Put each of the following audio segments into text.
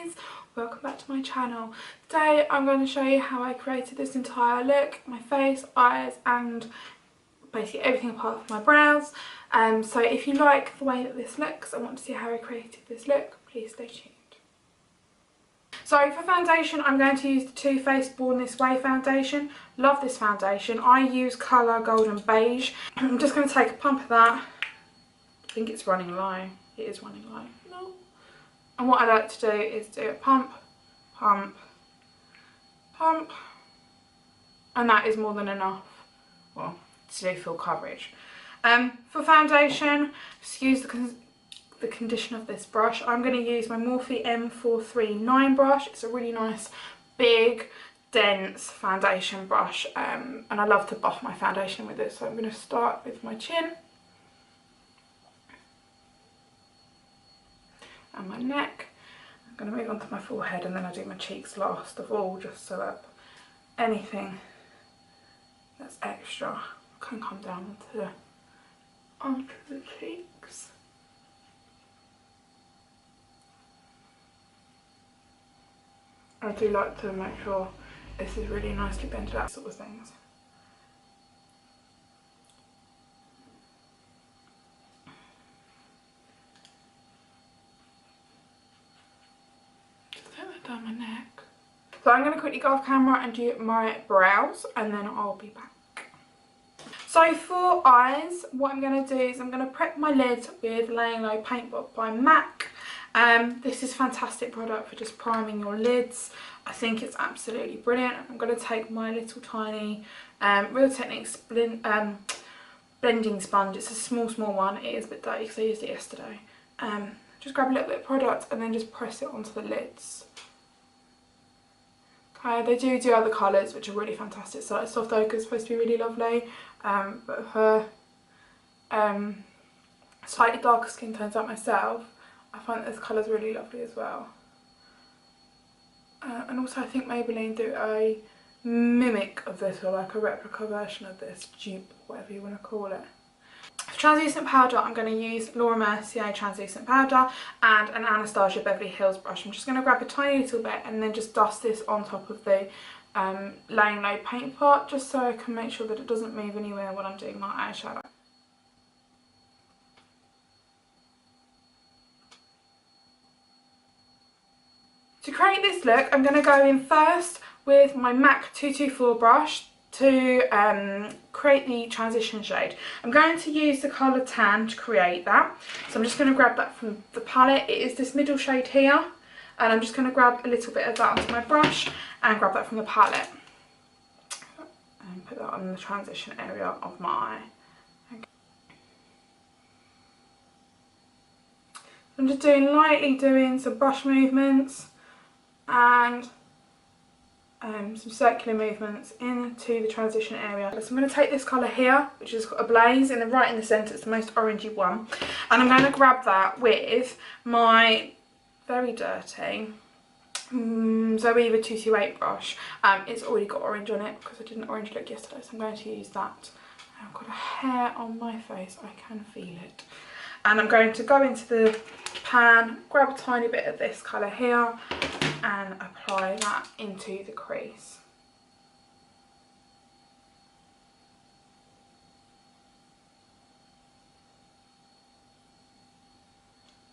guys, welcome back to my channel. Today I'm going to show you how I created this entire look, my face, eyes and basically everything apart from my brows. So if you like the way that this looks and want to see how I created this look, please stay tuned. So for foundation, I'm going to use the Too Faced Born This Way foundation. Love this foundation. I use colour Golden Beige. I'm just going to take a pump of that. I think it's running low. It is running low. No. And what I like to do is do a pump, pump, pump. And that is more than enough, well, to do full coverage. For foundation, just use the condition of this brush. I'm going to use my Morphe M439 brush. It's a really nice, big, dense foundation brush. And I love to buff my foundation with it. So I'm going to start with my chin. And my neck. I'm going to move on to my forehead and then I do my cheeks last of all, just so that anything that's extra can come down onto the cheeks. I do like to make sure this is really nicely blended out, sort of things. Just take that down my neck. So I'm going to quickly go off camera and do my brows and then I'll be back. So for eyes, what I'm going to do is I'm going to prep my lid with Layin Low Paint Pot by MAC. This is a fantastic product for just priming your lids. I think it's absolutely brilliant. I'm going to take my little tiny Real Techniques blending sponge. It's a small one. It is a bit dirty because I used it yesterday. Just grab a little bit of product and then just press it onto the lids. Okay, they do other colours which are really fantastic. So like soft ochre is supposed to be really lovely, but for slightly darker skin tones like myself, I find that this colour is really lovely as well. And also I think Maybeline do a mimic of this, or like a replica version of this, dupe, whatever you want to call it. For translucent powder, I'm going to use Laura Mercier translucent powder and an Anastasia Beverly Hills brush. I'm just going to grab a tiny little bit and then just dust this on top of the Layin Low Paint Pot, just so I can make sure that it doesn't move anywhere when I'm doing my eyeshadow. To create this look, I'm going to go in first with my MAC 224 brush to create the transition shade. I'm going to use the colour Tan to create that. So I'm just going to grab that from the palette. It is this middle shade here. And I'm just going to grab a little bit of that onto my brush and grab that from the palette. And put that on the transition area of my eye. Okay. I'm just lightly doing some brush movements and some circular movements into the transition area. So I'm going to take this colour here, which is Ablaze, right in the centre, it's the most orangey one, and I'm going to grab that with my very dirty Zoeva 228 brush. It's already got orange on it because I did an orange look yesterday, so I'm going to use that. I've got a hair on my face, I can feel it. And I'm going to go into the pan, grab a tiny bit of this colour here and apply that into the crease.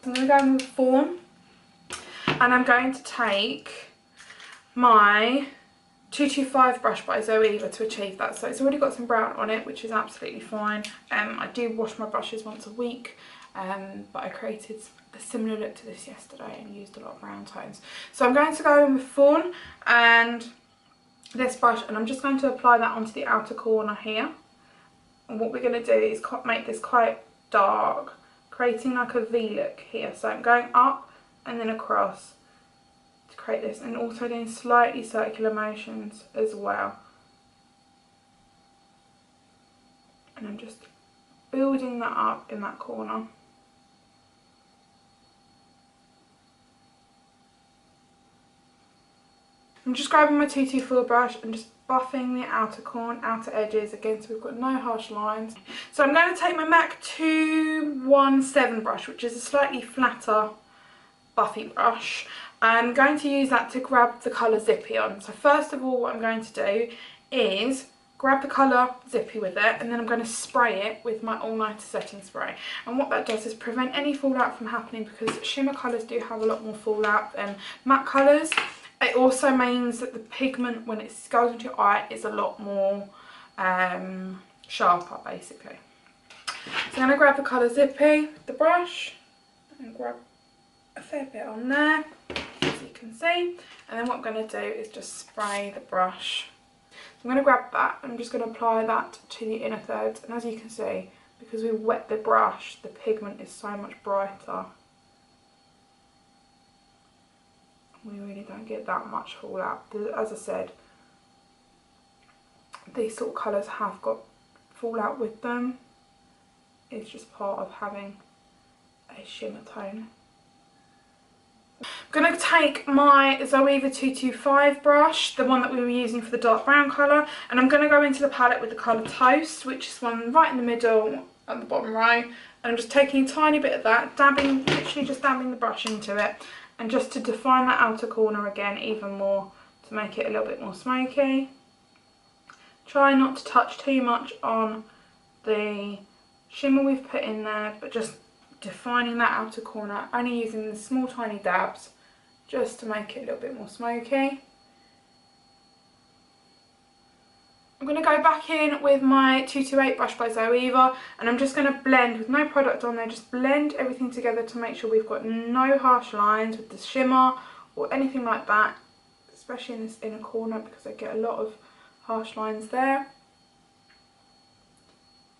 I'm going to go in with Fawn and I'm going to take my 225 brush by Zoeva to achieve that. So it's already got some brown on it, which is absolutely fine. I do wash my brushes once a week, but I created a similar look to this yesterday and used a lot of brown tones. So I'm going to go in with Fawn and this brush, and I'm just going to apply that onto the outer corner here. And what we're going to do is make this quite dark, creating like a V look here. So I'm going up and then across to create this, and also doing slightly circular motions as well. And I'm just building that up in that corner. I'm just grabbing my 224 brush and just buffing the outer edges again, so we've got no harsh lines. So I'm going to take my MAC 217 brush, which is a slightly flatter buffy brush, I'm going to use that to grab the colour Zippy on. So first of all, what I'm going to do is grab the colour Zippy with it, and then I'm going to spray it with my All Nighter setting spray. And what that does is prevent any fallout from happening, because shimmer colours do have a lot more fallout than matte colours. It also means that the pigment, when it goes into your eye, is a lot more sharper, basically. So I'm going to grab the colour Zippy with the brush and grab a fair bit on there, as you can see. And then what I'm going to do is just spray the brush. So I'm going to grab that and I'm just going to apply that to the inner thirds. And as you can see, because we wet the brush, the pigment is so much brighter. We really don't get that much fallout. As I said, these sort of colours have got fallout with them. It's just part of having a shimmer tone. I'm going to take my Zoeva 225 brush, the one that we were using for the dark brown colour, and I'm going to go into the palette with the colour Toast, which is one right in the middle at the bottom row. And I'm just taking a tiny bit of that, dabbing, literally just dabbing the brush into it, and just to define that outer corner again even more, to make it a little bit more smoky. Try not to touch too much on the shimmer we've put in there, but just defining that outer corner, only using the small tiny dabs just to make it a little bit more smoky. I'm going to go back in with my 228 brush by Zoeva, and I'm just going to blend with no product on there, just blend everything together to make sure we've got no harsh lines with the shimmer or anything like that, especially in this inner corner, because I get a lot of harsh lines there.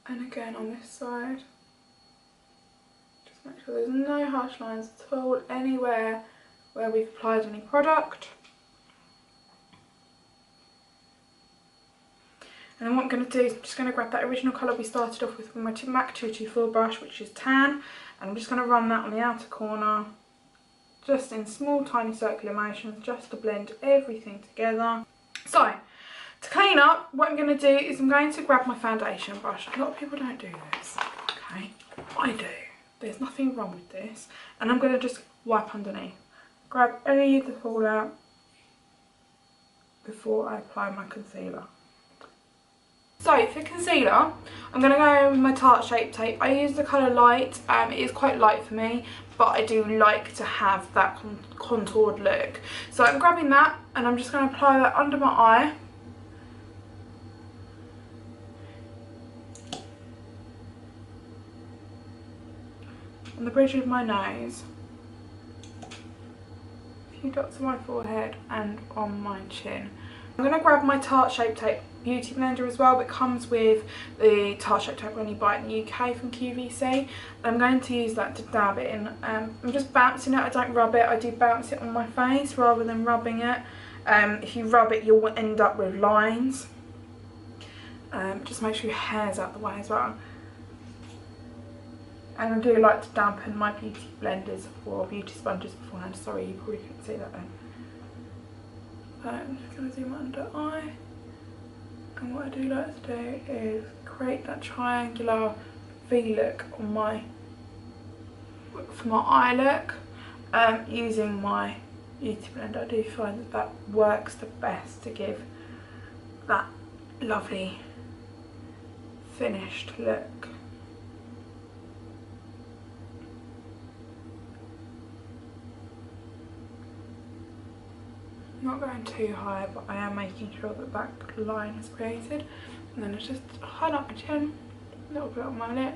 And again on this side, just make sure there's no harsh lines at all anywhere where we've applied any product. And then what I'm going to do is I'm just going to grab that original colour we started off with my MAC 224 brush, which is tan, and I'm just going to run that on the outer corner, just in small tiny circular motions, just to blend everything together. So, to clean up, what I'm going to do is I'm going to grab my foundation brush. A lot of people don't do this, okay? I do. There's nothing wrong with this. And I'm going to just wipe underneath. Grab any of the fallout before I apply my concealer. So for concealer, I'm going to go with my Tarte Shape Tape. I use the colour Light. It is quite light for me, but I do like to have that contoured look. So I'm grabbing that and I'm just going to apply that under my eye. On the bridge of my nose, a few dots on my forehead and on my chin. I'm going to grab my Tarte Shape Tape Beauty Blender as well, but it comes with the Tarte Shape Tape when you buy it in the UK from QVC. I'm going to use that to dab it in. I'm just bouncing it, I don't rub it, I do bounce it on my face rather than rubbing it. If you rub it, you'll end up with lines. Just make sure your hair's out the way as well. And I do like to dampen my beauty blenders or beauty sponges beforehand. Sorry, you probably couldn't see that then. I'm just going to do my under eye. And what I do like to do is create that triangular V look on my, for my eye look, using my beauty blender. I do find that that works the best to give that lovely finished look. Not going too high, but I am making sure that that line is created. And then I just highlight my chin, a little bit on my lip.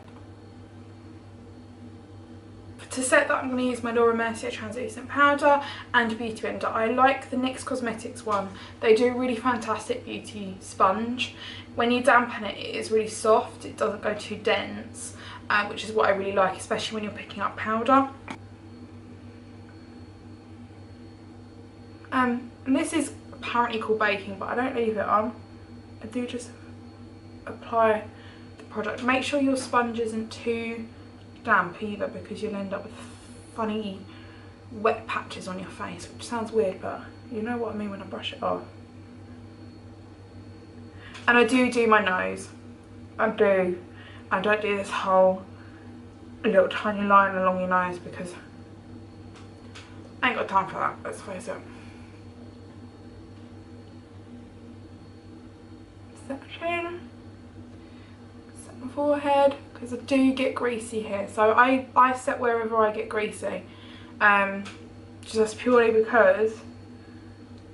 To set that, I'm going to use my Mercier translucent powder and beauty blender. I like the NYX Cosmetics one. They do a really fantastic beauty sponge. When you dampen it, it is really soft. It doesn't go too dense, which is what I really like, especially when you're picking up powder. And this is apparently called baking, but I don't leave it on. I do just apply the product. Make sure your sponge isn't too damp either, because you'll end up with funny wet patches on your face, which sounds weird, but you know what I mean when I brush it off. And I do my nose. I do. I don't do this whole little tiny line along your nose, because I ain't got time for that, let's face it. Set my chin, set my forehead, because I do get greasy here. So I set wherever I get greasy. Just purely because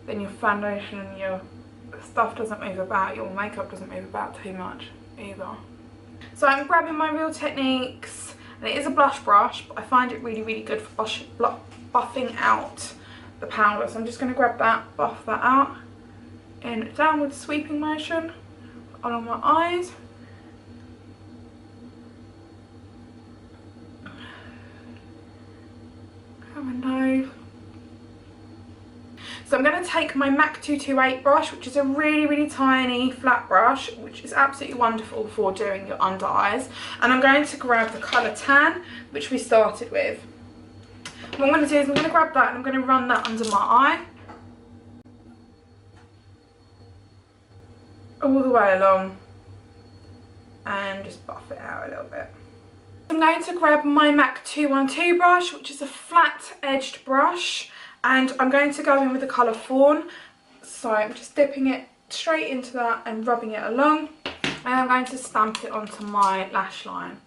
then your foundation and your stuff doesn't move about, your makeup doesn't move about too much either. So I'm grabbing my Real Techniques, and it is a blush brush, but I find it really, really good for buffing out the powder. So I'm just going to grab that, buff that out in a downward sweeping motion along my eyes. Grab my nose. So I'm going to take my MAC 228 brush, which is a really, really tiny flat brush, which is absolutely wonderful for doing your under eyes. And I'm going to grab the colour Tan, which we started with. What I'm going to do is I'm going to grab that and I'm going to run that under my eye. All the way along. And just buff it out a little bit. I'm going to grab my MAC 212 brush, which is a flat edged brush. And I'm going to go in with the colour Fawn. So I'm just dipping it straight into that and rubbing it along. And I'm going to stamp it onto my lash line.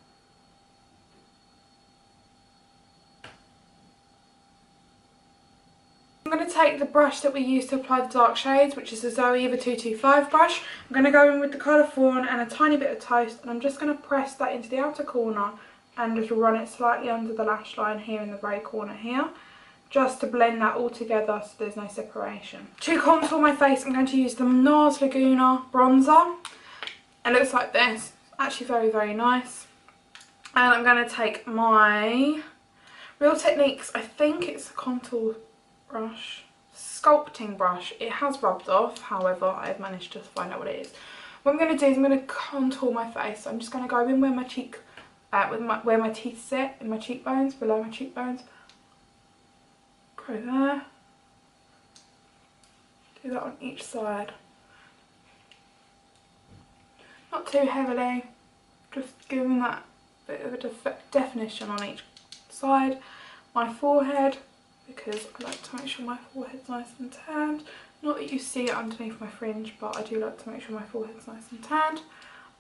I'm going to take the brush that we used to apply the dark shades, which is the Zoeva 225 brush. I'm going to go in with the colour Fawn and a tiny bit of Toast. And I'm just going to press that into the outer corner and just run it slightly under the lash line here in the grey corner here. Just to blend that all together so there's no separation. To contour my face, I'm going to use the Nars Laguna bronzer. It looks like this. Actually very, very nice. And I'm going to take my Real Techniques, I think it's a contour brush, sculpting brush. It has rubbed off, however, I've managed to find out what it is. What I'm going to do is I'm going to contour my face. So I'm just going to go in where my cheek, where my teeth sit, in my cheekbones, below my cheekbones. Go there. Do that on each side. Not too heavily, just giving that bit of a definition on each side. My forehead, because I like to make sure my forehead's nice and tanned. Not that you see it underneath my fringe, but I do like to make sure my forehead's nice and tanned.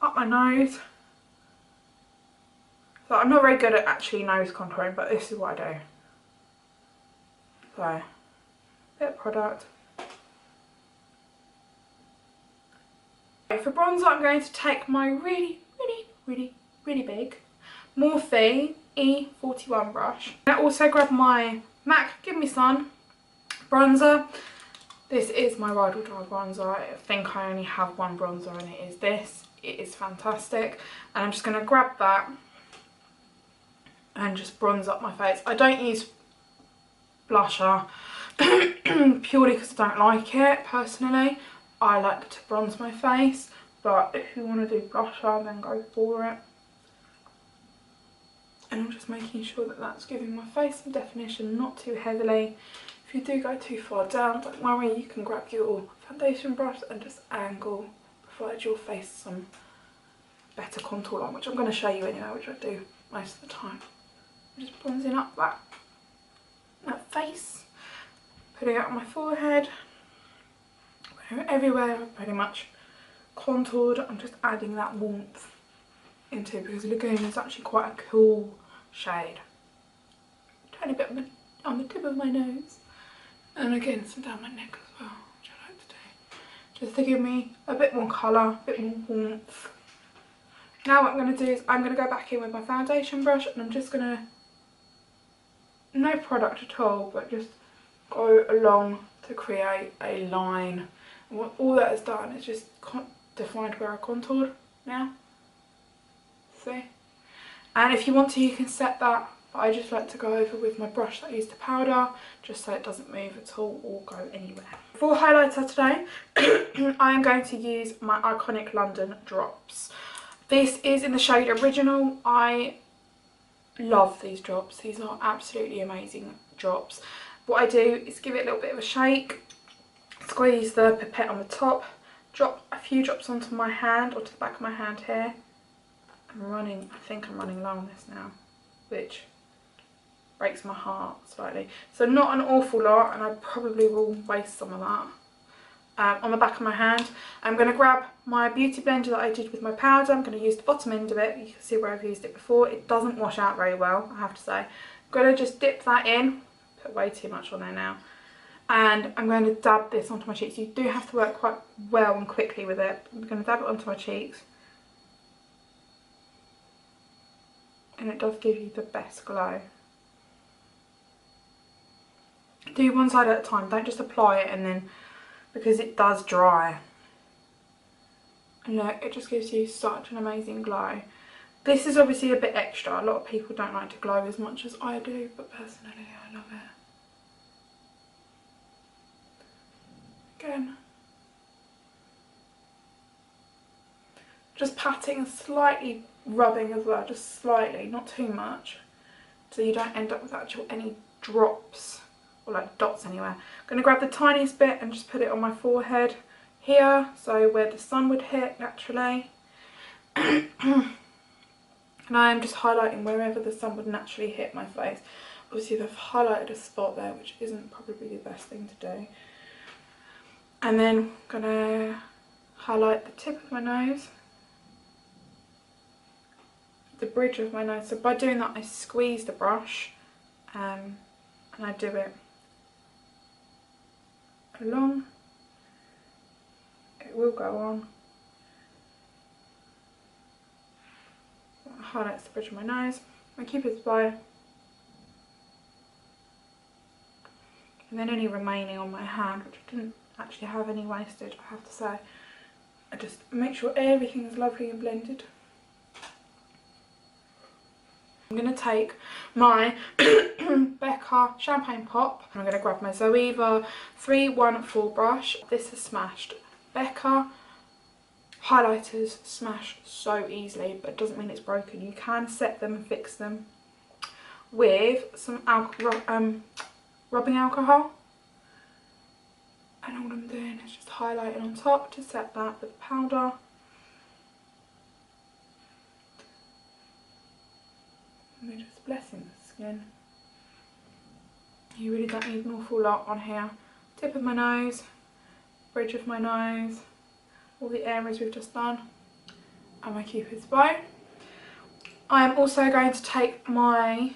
Up my nose. So I'm not very good at actually nose contouring, but this is what I do. So, a bit of product. For bronzer, I'm going to take my really big Morphe E41 brush. I also grab my MAC Give Me Sun bronzer. This is my Ride or Die bronzer. I think I only have one bronzer and it is this. It is fantastic. And I'm just going to grab that and just bronze up my face. I don't use blusher purely because I don't like it personally. I like to bronze my face, but if you want to do blusher then go for it. And I'm just making sure that that's giving my face some definition, not too heavily. If you do go too far down, don't worry, you can grab your foundation brush and just angle, provide your face some better contour line, which I'm going to show you anyway, which I do most of the time. I'm just bronzing up that face, putting it on my forehead, everywhere I've pretty much contoured. I'm just adding that warmth into it because Laguna is actually quite a cool shade. Tiny bit on the tip of my nose, and again some down my neck as well, which I like to do, just to give me a bit more colour, a bit more warmth. Now what I'm going to do is I'm going to go back in with my foundation brush and I'm just going to, no product at all, but just go along to create a line. And what all that has done is just defined where I contoured now. See? And if you want to, you can set that, but I just like to go over with my brush that I used to powder, just so it doesn't move at all or go anywhere. For highlighter today, I am going to use my Iconic London drops. This is in the shade Original. I love these drops. These are absolutely amazing drops. What I do is give it a little bit of a shake, squeeze the pipette on the top, drop a few drops onto my hand, or to the back of my hand here. I think I'm running low on this now, which breaks my heart slightly. So not an awful lot, and I probably will waste some of that. On the back of my hand, I'm going to grab my beauty blender that I did with my powder. I'm going to use the bottom end of it. You can see where I've used it before. It doesn't wash out very well, I have to say. I'm going to just dip that in. Put way too much on there now. And I'm going to dab this onto my cheeks. You do have to work quite well and quickly with it. I'm going to dab it onto my cheeks. And it does give you the best glow. Do one side at a time. Don't just apply it and then, because it does dry. And look, it just gives you such an amazing glow. This is obviously a bit extra. A lot of people don't like to glow as much as I do, but personally I love it. Again, just patting and slightly rubbing as well, just slightly, not too much, so you don't end up with actual any drops or like dots anywhere. I'm going to grab the tiniest bit and just put it on my forehead here, so where the sun would hit naturally. And I am just highlighting wherever the sun would naturally hit my face. Obviously they've highlighted a spot there, which isn't probably the best thing to do. And then I'm going to highlight the tip of my nose, the bridge of my nose. So by doing that I squeeze the brush and I do it along. It will go on. That highlights the bridge of my nose. My Cupid's bow. And then any remaining on my hand, which I didn't actually have any wastage, I have to say. I just make sure everything is lovely and blended. I'm going to take my Becca Champagne Pop. I'm going to grab my Zoeva 314 brush. This is smashed. Becca highlighters smash so easily, but it doesn't mean it's broken. You can set them and fix them with some rubbing alcohol. And all I'm doing is just highlighting on top to set that with powder. And we're just blessing the skin. You really don't need an awful lot on here. Tip of my nose, bridge of my nose, all the areas we've just done, and my Cupid's bow. I am also going to take my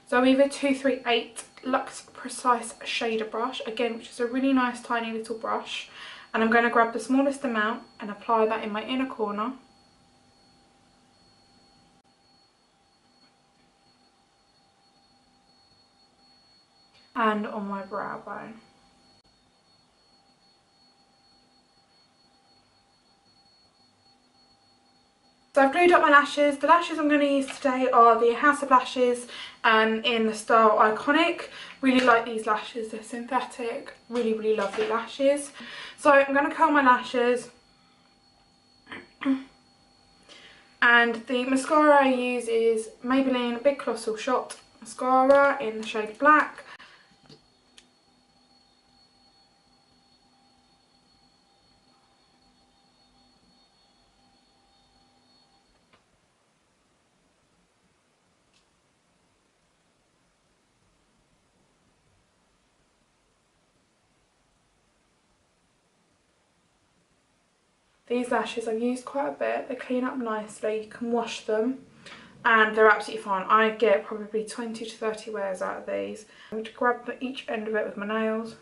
Zoeva 238 Luxe Precise Shader brush, again, which is a really nice tiny little brush, and I'm going to grab the smallest amount and apply that in my inner corner. And on my brow bone. So I've glued up my lashes. The lashes I'm going to use today are the House of Lashes in the style Iconic. Really like these lashes, they're synthetic, really, really lovely lashes. So I'm going to curl my lashes. And the mascara I use is Maybeline Big Colossal Shot Mascara in the shade Black. These lashes I've used quite a bit, they clean up nicely, you can wash them and they're absolutely fine. I get probably 20 to 30 wears out of these. I'm going to grab each end of it with my nails.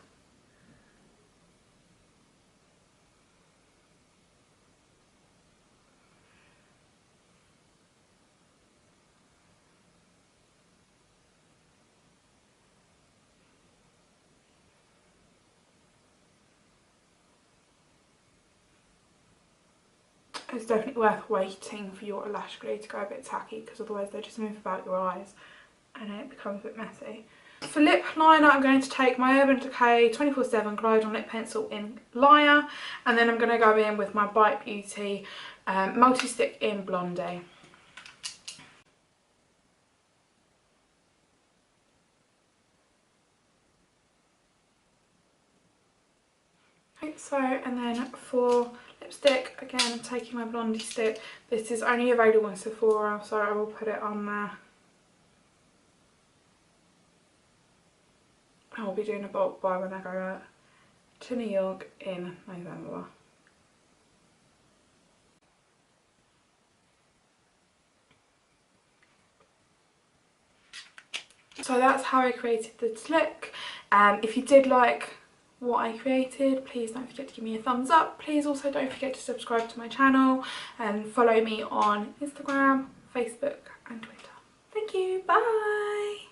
It's definitely worth waiting for your lash glue to go a bit tacky, because otherwise they just move about your eyes and it becomes a bit messy. For lip liner I'm going to take my Urban Decay 24/7 Glide On Lip Pencil in Liar, and then I'm going to go in with my Bite Beauty multi-stick in Blondie. So, and then for lipstick, again I'm taking my Blondie stick. This is only available in Sephora, so I will put it on there. be doing a bulk buy when I go out to New York in November. So that's how I created this look. If you did like what I created, please don't forget to give me a thumbs up. Please also don't forget to subscribe to my channel and follow me on Instagram, Facebook and Twitter. Thank you, bye!